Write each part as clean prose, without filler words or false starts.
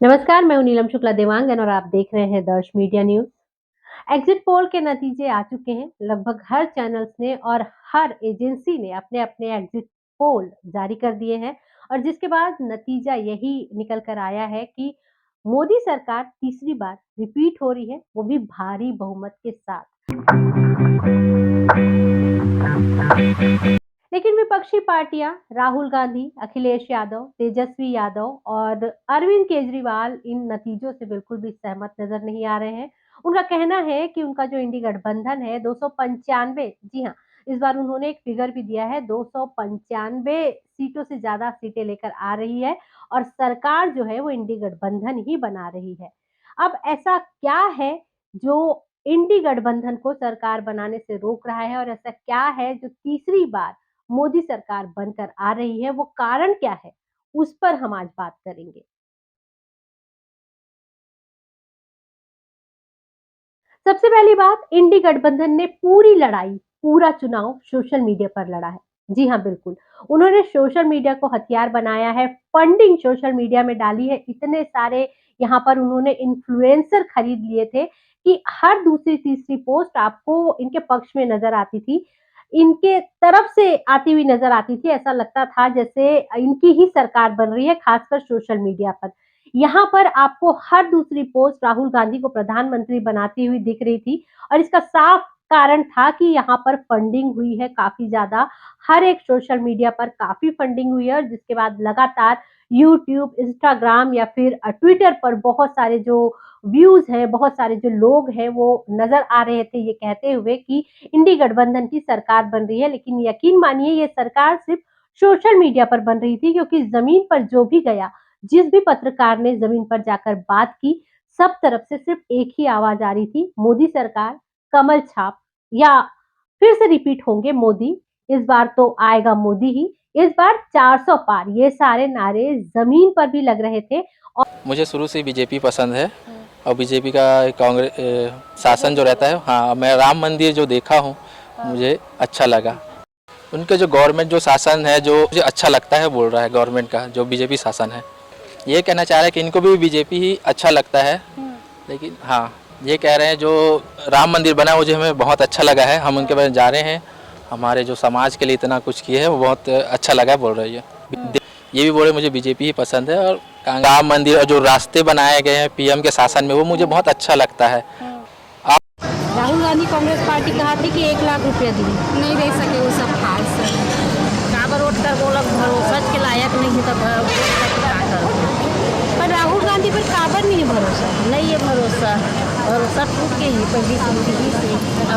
नमस्कार, मैं हूँ नीलम शुक्ला देवांगन और आप देख रहे हैं दर्श मीडिया न्यूज़। एग्जिट पोल के नतीजे आ चुके हैं। लगभग हर चैनल्स ने और हर एजेंसी ने अपने-अपने एग्जिट पोल जारी कर दिए हैं और जिसके बाद नतीजा यही निकल कर आया है कि मोदी सरकार तीसरी बार रिपीट हो रही है, वो भी भारी बहुमत के साथ। लेकिन विपक्षी पार्टियां राहुल गांधी, अखिलेश यादव, तेजस्वी यादव और अरविंद केजरीवाल इन नतीजों से बिल्कुल भी सहमत नजर नहीं आ रहे हैं। उनका कहना है कि उनका जो इंडी गठबंधन है 295, जी हाँ, इस बार उन्होंने एक फिगर भी दिया है, 295 सीटों से ज्यादा सीटें लेकर आ रही है और सरकार जो है वो इंडी गठबंधन ही बना रही है। अब ऐसा क्या है जो इंडी गठबंधन को सरकार बनाने से रोक रहा है और ऐसा क्या है जो तीसरी बार मोदी सरकार बनकर आ रही है, वो कारण क्या है? उस पर हम आज बात करेंगे। सबसे पहली बात, इंडी गठबंधन ने पूरी लड़ाई, पूरा चुनाव सोशल मीडिया पर लड़ा है। जी हाँ, बिल्कुल। उन्होंने सोशल मीडिया को हथियार बनाया है, फंडिंग सोशल मीडिया में डाली है, इतने सारे यहाँ पर उन्होंने इन्फ्लुएंसर खरीद लिए थे कि हर दूसरी-तीसरी पोस्ट आपको इनके पक्ष में नज़र आती थी। इनके तरफ से आती हुई नज़र आती थी, ऐसा लगता था जैसे इनकी ही सरकार बन रही है, खासकर सोशल मीडिया पर। यहाँ पर आपको हर दूसरी पोस्ट राहुल गांधी को प्रधानमंत्री बनाती हुई दिख रही थी और इसका साफ कारण था कि यहाँ पर फंडिंग हुई है काफ़ी ज़्यादा। हर एक सोशल मीडिया पर काफ़ी फंडिंग हुई है और जिसके बाद लगातार यूट्यूब, इंस्टाग्राम या फिर ट्विटर पर बहुत सारे जो व्यूज़ हैं, बहुत सारे जो लोग हैं, वो नज़र आ रहे थे ये कहते हुए कि इंडी गठबंधन की सरकार बन रही है। लेकिन यकीन मानिए ये सरकार सिर्फ़ सोशल मीडिया पर बन रही थी क्योंकि ज़मीन पर जो भी गया, जिस भी पत्रकार ने ज़मीन पर जाकर बात की, सब तरफ से सिर्फ एक ही आवाज़ आ रही थी, मोदी सरकार, कमल छाप या फिर से रिपीट होंगे मोदी, इस बार तो आएगा मोदी ही, इस बार 400 पार, ये सारे नारे ज़मीन पर भी लग रहे थे। मुझे शुरू से बीजेपी पसंद है और बीजेपी का कांग्रेस शासन जो रहता है, हाँ, मैं राम मंदिर जो देखा हूँ मुझे अच्छा लगा। उनके जो गवर्नमेंट जो शासन है जो मुझे अच्छा लगता है, बोल रहा है गवर्नमेंट का जो बीजेपी शासन है, ये कहना चाह रहा है कि इनको भी बीजेपी ही अच्छा लगता है। लेकिन हाँ, ये कह रहे हैं जो राम मंदिर बना मुझे हमें बहुत अच्छा लगा है, हम उनके पास जा रहे हैं, हमारे जो समाज के लिए इतना कुछ किए हैं वो बहुत अच्छा लगा है, बोल रही है। ये भी बोले मुझे बीजेपी ही पसंद है और राम मंदिर और जो रास्ते बनाए गए हैं पीएम के शासन में वो मुझे बहुत अच्छा लगता है। राहुल गांधी कांग्रेस पार्टी कहा थी कि 1 लाख रुपया दी, नहीं दे सके, वो सब फाल्स है। काबर वोट कर वो लोग भरोसा के लायक नहीं है, तो वोट करके का करोगे? पर राहुल गांधी पर काबर नहीं है भरोसा। नहीं है भरोसा, भरोसा टूट के ही पहली जिंदगी से।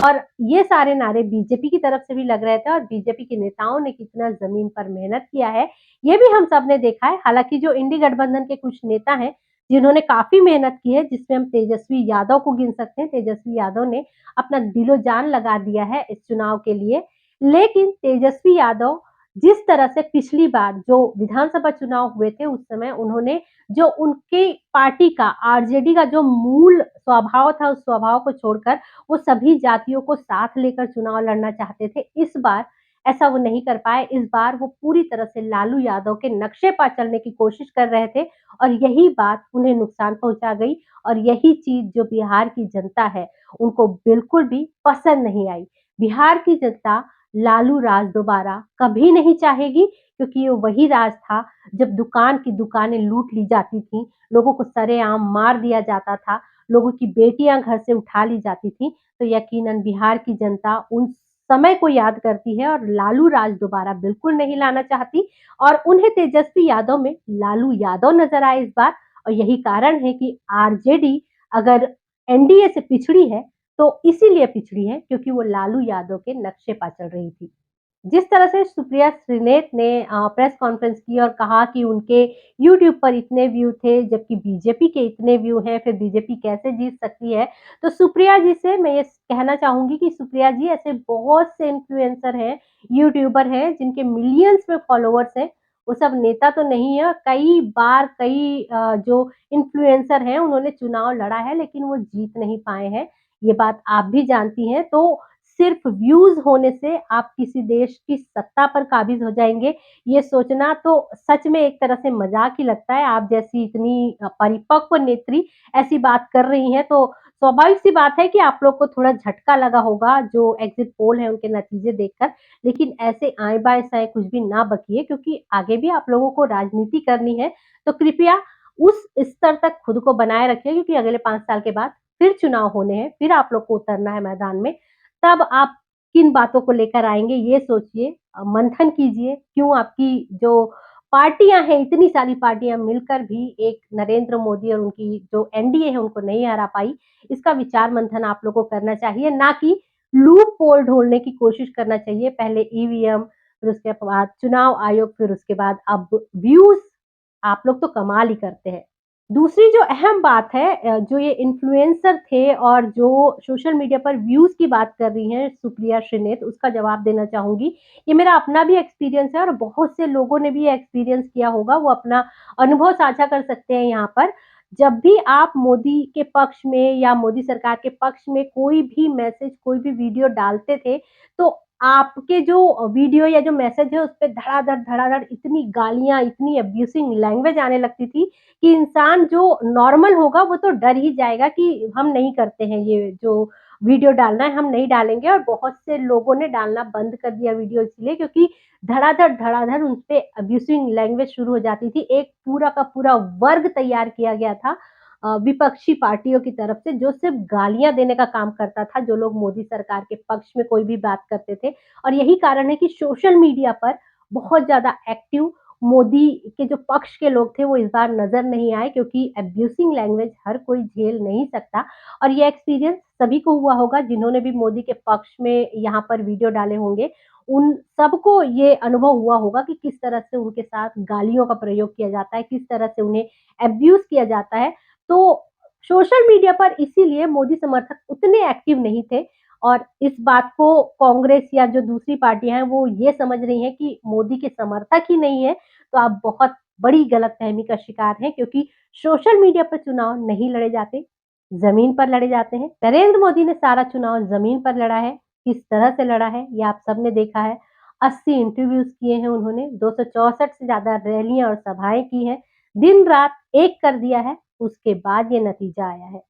और ये सारे नारे बीजेपी की तरफ से भी लग रहे थे और बीजेपी के नेताओं ने कितना जमीन पर मेहनत किया है, ये भी हम सब ने देखा है। हालांकि जो इंडी गठबंधन के कुछ नेता हैं, जिन्होंने काफी मेहनत की है, जिसमें हम तेजस्वी यादव को गिन सकते हैं। तेजस्वी यादव ने अपना दिलो जान लगा दिया है इस चुनाव के लिए। लेकिन तेजस्वी यादव जिस तरह से पिछली बार जो विधानसभा चुनाव हुए थे, उस समय उन्होंने जो उनकी पार्टी का, आरजेडी का जो मूल स्वभाव था, उस स्वभाव को छोड़कर वो सभी जातियों को साथ लेकर चुनाव लड़ना चाहते थे। इस बार ऐसा वो नहीं कर पाए। इस बार वो पूरी तरह से लालू यादव के नक्शे पर चलने की कोशिश कर रहे थे और यही बात उन्हें नुकसान पहुंचा गई और यही चीज जो बिहार की जनता है, उनको बिल्कुल भी पसंद नहीं आई। बिहार की जनता लालू राज दोबारा कभी नहीं चाहेगी क्योंकि ये वही राज था जब दुकान की दुकानें लूट ली जाती थी, लोगों को सरेआम मार दिया जाता था, लोगों की बेटियां घर से उठा ली जाती थी। तो यकीनन बिहार की जनता उन समय को याद करती है और लालू राज दोबारा बिल्कुल नहीं लाना चाहती और उन्हें तेजस्वी यादव में लालू यादव नजर आए इस बार। और यही कारण है कि आरजेडी अगर एनडीए से पिछड़ी है तो इसीलिए पिछड़ी है क्योंकि वो लालू यादव के नक्शे पर चल रही थी। जिस तरह से सुप्रिया श्रीनेत ने प्रेस कॉन्फ्रेंस की और कहा कि उनके यूट्यूब पर इतने व्यू थे जबकि बीजेपी के इतने व्यू हैं, फिर बीजेपी कैसे जीत सकती है। तो सुप्रिया जी से मैं ये कहना चाहूंगी कि सुप्रिया जी, ऐसे बहुत से इन्फ्लुएंसर हैं, यूट्यूबर हैं जिनके मिलियंस में फॉलोअर्स हैं, वो सब नेता तो नहीं है। कई बार कई जो इन्फ्लुएंसर हैं उन्होंने चुनाव लड़ा है लेकिन वो जीत नहीं पाए हैं, ये बात आप भी जानती हैं। तो सिर्फ व्यूज होने से आप किसी देश की सत्ता पर काबिज हो जाएंगे, ये सोचना तो सच में एक तरह से मजाक ही लगता है। आप जैसी इतनी परिपक्व नेत्री ऐसी बात कर रही हैं, तो स्वाभाविक सी बात है कि आप लोग को थोड़ा झटका लगा होगा जो एग्जिट पोल है उनके नतीजे देखकर। लेकिन ऐसे आए बाएं साएं कुछ भी ना बकिए, क्योंकि आगे भी आप लोगों को राजनीति करनी है। तो कृपया उस स्तर तक खुद को बनाए रखिए, क्योंकि अगले 5 साल के बाद फिर चुनाव होने हैं, फिर आप लोग को उतरना है मैदान में। तब आप किन बातों को लेकर आएँगे ये सोचिए, मंथन कीजिए, क्यों आपकी जो पार्टियाँ हैं, इतनी सारी पार्टियाँ मिलकर भी एक नरेंद्र मोदी और उनकी जो एनडीए है उनको नहीं हरा पाई, इसका विचार मंथन आप लोगों को करना चाहिए, ना कि लूप होल ढूँढने की कोशिश करना चाहिए। पहले ईवीएम, फिर उसके बाद चुनाव आयोग, फिर उसके बाद अब व्यूज़, आप लोग तो कमाल ही करते हैं। दूसरी जो अहम बात है, जो ये इन्फ्लुएंसर थे और जो सोशल मीडिया पर व्यूज़ की बात कर रही हैं सुप्रिया श्रीनेत, उसका जवाब देना चाहूँगी। ये मेरा अपना भी एक्सपीरियंस है और बहुत से लोगों ने भी ये एक्सपीरियंस किया होगा, वो अपना अनुभव साझा कर सकते हैं यहाँ पर। जब भी आप मोदी के पक्ष में या मोदी सरकार के पक्ष में कोई भी मैसेज, कोई भी वीडियो डालते थे, तो आपके जो वीडियो या जो मैसेज है उसपे धड़ाधड़ इतनी गालियाँ, इतनी अब्यूसिंग लैंग्वेज आने लगती थी कि इंसान जो नॉर्मल होगा वो तो डर ही जाएगा कि हम नहीं करते हैं, ये जो वीडियो डालना है हम नहीं डालेंगे। और बहुत से लोगों ने डालना बंद कर दिया वीडियो, इसलिए क्योंकि धड़ाधड़ उनपे अब्यूसिंग लैंग्वेज शुरू हो जाती थी। एक पूरा का पूरा वर्ग तैयार किया गया था विपक्षी पार्टियों की तरफ से, जो सिर्फ गालियाँ देने का काम करता था, जो लोग मोदी सरकार के पक्ष में कोई भी बात करते थे। और यही कारण है कि सोशल मीडिया पर बहुत ज़्यादा एक्टिव मोदी के जो पक्ष के लोग थे वो इस बार नज़र नहीं आए, क्योंकि अब्यूसिंग लैंग्वेज हर कोई झेल नहीं सकता। और ये एक्सपीरियंस सभी को हुआ होगा जिन्होंने भी मोदी के पक्ष में यहाँ पर वीडियो डाले होंगे। उन सबको ये अनुभव हुआ होगा कि किस तरह से उनके साथ गालियों का प्रयोग किया जाता है, किस तरह से उन्हें अब्यूज़ किया जाता है। तो सोशल मीडिया पर इसीलिए मोदी समर्थक उतने एक्टिव नहीं थे, और इस बात को कांग्रेस या जो दूसरी पार्टियाँ हैं वो ये समझ रही हैं कि मोदी के समर्थक ही नहीं है, तो आप बहुत बड़ी गलतफ़हमी का शिकार हैं, क्योंकि सोशल मीडिया पर चुनाव नहीं लड़े जाते, ज़मीन पर लड़े जाते हैं। नरेंद्र मोदी ने सारा चुनाव ज़मीन पर लड़ा है, किस तरह से लड़ा है ये आप सबने देखा है। 80 इंटरव्यूज़ किए हैं उन्होंने, 264 से ज़्यादा रैलियाँ और सभाएँ की हैं, दिन-रात एक कर दिया है, उसके बाद ये नतीजा आया है।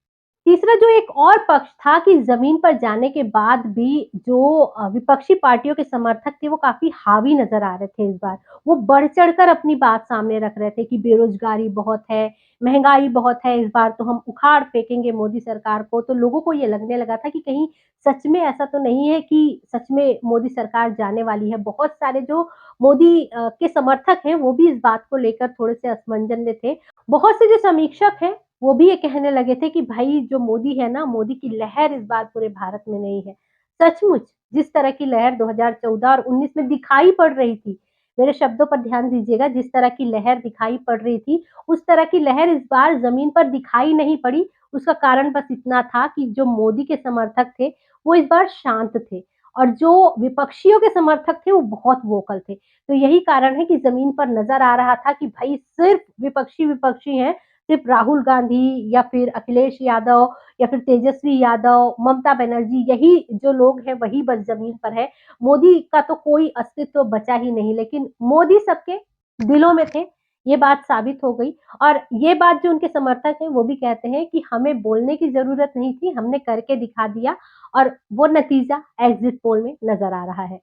तीसरा जो एक और पक्ष था कि ज़मीन पर जाने के बाद भी जो विपक्षी पार्टियों के समर्थक थे वो काफ़ी हावी नज़र आ रहे थे इस बार। वो बढ़-चढ़कर अपनी बात सामने रख रहे थे कि बेरोज़गारी बहुत है, महँगाई बहुत है, इस बार तो हम उखाड़ फेंकेंगे मोदी सरकार को। तो लोगों को ये लगने लगा था कि कहीं सच में ऐसा तो नहीं है कि सच में मोदी सरकार जाने वाली है। बहुत सारे जो मोदी के समर्थक हैं वो भी इस बात को लेकर थोड़े-से असमंजन में थे। बहुत से जो समीक्षक हैं वो भी ये कहने लगे थे कि भाई जो मोदी है ना, मोदी की लहर इस बार पूरे भारत में नहीं है। सचमुच जिस तरह की लहर 2014 और 19 में दिखाई पड़ रही थी, मेरे शब्दों पर ध्यान दीजिएगा, जिस तरह की लहर दिखाई पड़ रही थी, उस तरह की लहर इस बार ज़मीन पर दिखाई नहीं पड़ी। उसका कारण बस इतना था कि जो मोदी के समर्थक थे, वो इस बार शांत थे, और जो विपक्षियों के समर्थक थे, वो बहुत वोकल थे। तो यही कारण है कि ज़मीन पर नज़र आ रहा था कि भाई सिर्फ विपक्षी हैं, सिर्फ राहुल गांधी या फिर अखिलेश यादव या फिर तेजस्वी यादव, ममता बनर्जी, यही जो लोग हैं वही बस ज़मीन पर है। मोदी का तो कोई अस्तित्व बचा ही नहीं, लेकिन मोदी सबके दिलों में थे, ये बात साबित हो गई। और ये बात जो उनके समर्थक हैं वो भी कहते हैं कि हमें बोलने की ज़रूरत नहीं थी, हमने करके दिखा दिया, और वो नतीजा एग्ज़िट पोल में नज़र आ रहा है।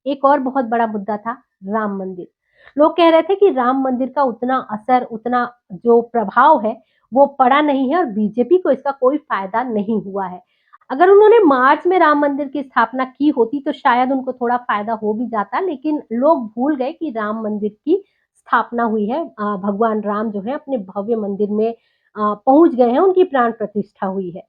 एक और बहुत बड़ा मुद्दा था राम मंदिर। लोग कह रहे थे कि राम मंदिर का उतना असर, उतना जो प्रभाव है, वो पड़ा नहीं है और बीजेपी को इसका कोई फ़ायदा नहीं हुआ है। अगर उन्होंने मार्च में राम मंदिर की स्थापना की होती तो शायद उनको थोड़ा फ़ायदा हो भी जाता, लेकिन लोग भूल गए कि राम मंदिर की स्थापना हुई है। भगवान राम जो है अपने भव्य मंदिर में पहुँच गए हैं, उनकी प्राण प्रतिष्ठा हुई है।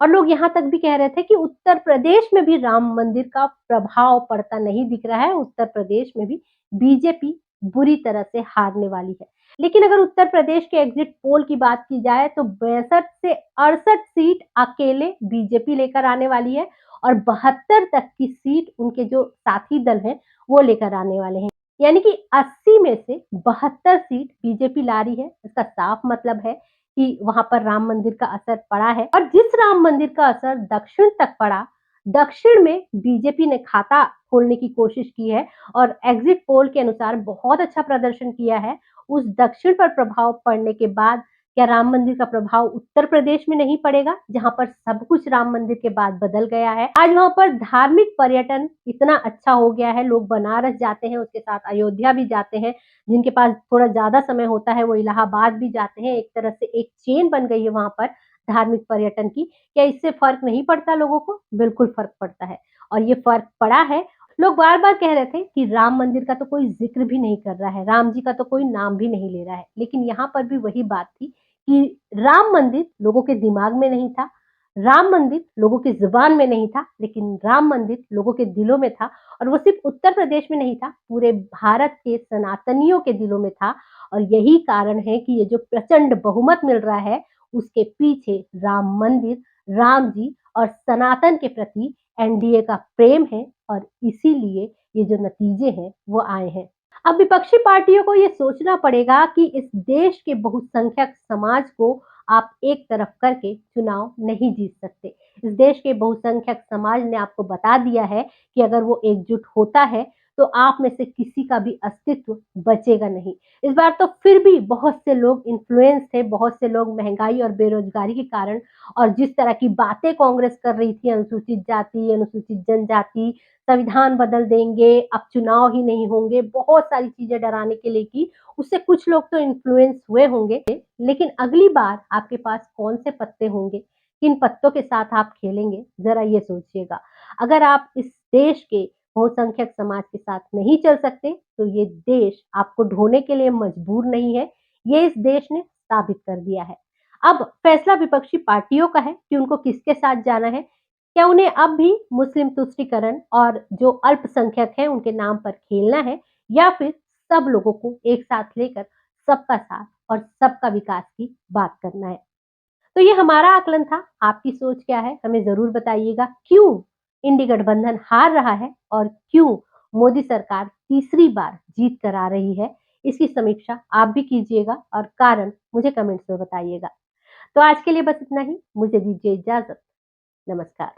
और लोग यहाँ तक भी कह रहे थे कि उत्तर प्रदेश में भी राम मंदिर का प्रभाव पड़ता नहीं दिख रहा है, उत्तर प्रदेश में भी बीजेपी बुरी तरह से हारने वाली है। लेकिन अगर उत्तर प्रदेश के एग्जिट पोल की बात की जाए तो 62 से 68 सीट अकेले बीजेपी लेकर आने वाली है, और 72 तक की सीट उनके जो साथी दल हैं वो लेकर आने वाले हैं। यानी कि 80 में से 72 सीट बीजेपी ला रही है। इसका साफ मतलब है कि वहाँ पर राम मंदिर का असर पड़ा है, और जिस राम मंदिर का असर दक्षिण तक पड़ा, दक्षिण में बीजेपी ने खाता खोलने की कोशिश की है और एग्जिट पोल के अनुसार बहुत अच्छा प्रदर्शन किया है। उस दक्षिण पर प्रभाव पड़ने के बाद क्या राम मंदिर का प्रभाव उत्तर प्रदेश में नहीं पड़ेगा, जहां पर सब कुछ राम मंदिर के बाद बदल गया है। आज वहां पर धार्मिक पर्यटन इतना अच्छा हो गया है, लोग बनारस जाते हैं, उसके साथ अयोध्या भी जाते हैं। जिनके पास थोड़ा ज्यादा समय होता है वो इलाहाबाद भी जाते हैं। एक तरह से एक चेन बन गई है वहां पर धार्मिक पर्यटन की। क्या इससे फर्क नहीं पड़ता लोगों को? बिल्कुल फर्क पड़ता है और ये फर्क पड़ा है। लोग बार-बार कह रहे थे कि राम मंदिर का तो कोई ज़िक्र भी नहीं कर रहा है, राम जी का तो कोई नाम भी नहीं ले रहा है। लेकिन यहाँ पर भी वही बात थी कि राम मंदिर लोगों के दिमाग में नहीं था, राम मंदिर लोगों की ज़ुबान में नहीं था, लेकिन राम मंदिर लोगों के दिलों में था और वो सिर्फ़ उत्तर प्रदेश में नहीं था, पूरे भारत के सनातनियों के दिलों में था और यही कारण है कि ये जो प्रचंड बहुमत मिल रहा है, उसके पीछे राम मंदिर, राम जी और सनातन के प्रति एनडीए का प्रेम है और इसीलिए ये जो नतीजे हैं वो आए हैं। अब विपक्षी पार्टियों को ये सोचना पड़ेगा कि इस देश के बहुसंख्यक समाज को आप एक तरफ करके चुनाव नहीं जीत सकते। इस देश के बहुसंख्यक समाज ने आपको बता दिया है कि अगर वो एकजुट होता है तो आप में से किसी का भी अस्तित्व बचेगा नहीं। इस बार तो फिर भी बहुत से लोग इन्फ्लुएंस थे, बहुत से लोग महंगाई और बेरोजगारी के कारण और जिस तरह की बातें कांग्रेस कर रही थी अनुसूचित जाति, अनुसूचित जनजाति, संविधान बदल देंगे, अब चुनाव ही नहीं होंगे, बहुत सारी चीजें डराने के लिए की, उससे कुछ लोग तो इन्फ्लुएंस हुए होंगे, लेकिन अगली बार आपके पास कौन से पत्ते होंगे, किन पत्तों के साथ आप खेलेंगे, जरा ये सोचिएगा। अगर आप इस देश के बहुसंख्यक समाज के साथ नहीं चल सकते, तो ये देश आपको ढोने के लिए मजबूर नहीं है, ये इस देश ने साबित कर दिया है। अब फैसला विपक्षी पार्टियों का है कि उनको किसके साथ जाना है। क्या उन्हें अब भी मुस्लिम तुष्टीकरण और जो अल्पसंख्यक हैं उनके नाम पर खेलना है या फिर सब लोगों को एक साथ लेकर सबका साथ और सबका विकास की बात करना है। तो ये हमारा आकलन था। आपकी सोच क्या है? हमें ज़रूर बताइएगा। क्यों इंडी गठबंधन हार रहा है और क्यों मोदी सरकार तीसरी बार जीत कर आ रही है? इसकी समीक्षा आप भी कीजिएगा और कारण मुझे कमेंट्स में बताइएगा। तो आज के लिए बस इतना ही। मुझे दीजिए इजाज़त। नमस्कार।